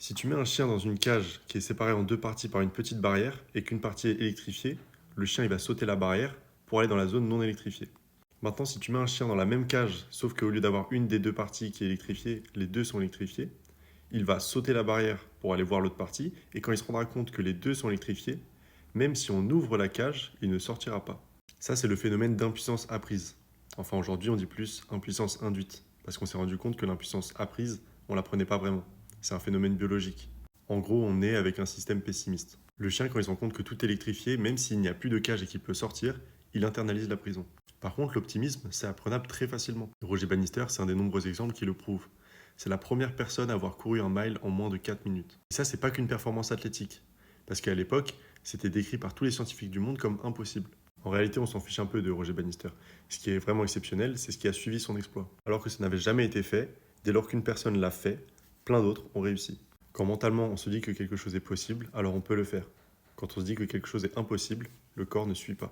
Si tu mets un chien dans une cage qui est séparée en deux parties par une petite barrière et qu'une partie est électrifiée, le chien il va sauter la barrière pour aller dans la zone non électrifiée. Maintenant, si tu mets un chien dans la même cage, sauf qu'au lieu d'avoir une des deux parties qui est électrifiée, les deux sont électrifiées, il va sauter la barrière pour aller voir l'autre partie, et quand il se rendra compte que les deux sont électrifiés, même si on ouvre la cage, il ne sortira pas. Ça, c'est le phénomène d'impuissance apprise. Enfin, aujourd'hui, on dit plus impuissance induite, parce qu'on s'est rendu compte que l'impuissance apprise, on la prenait pas vraiment. C'est un phénomène biologique. En gros, on est avec un système pessimiste. Le chien, quand il se rend compte que tout est électrifié, même s'il n'y a plus de cage et qu'il peut sortir, il internalise la prison. Par contre, l'optimisme, c'est apprenable très facilement. Roger Bannister, c'est un des nombreux exemples qui le prouvent. C'est la première personne à avoir couru un mile en moins de 4 minutes. Et ça, c'est pas qu'une performance athlétique. Parce qu'à l'époque, c'était décrit par tous les scientifiques du monde comme impossible. En réalité, on s'en fiche un peu de Roger Bannister. Ce qui est vraiment exceptionnel, c'est ce qui a suivi son exploit. Alors que ça n'avait jamais été fait, dès lors qu'une personne l'a fait, plein d'autres ont réussi. Quand mentalement on se dit que quelque chose est possible, alors on peut le faire. Quand on se dit que quelque chose est impossible, le corps ne suit pas.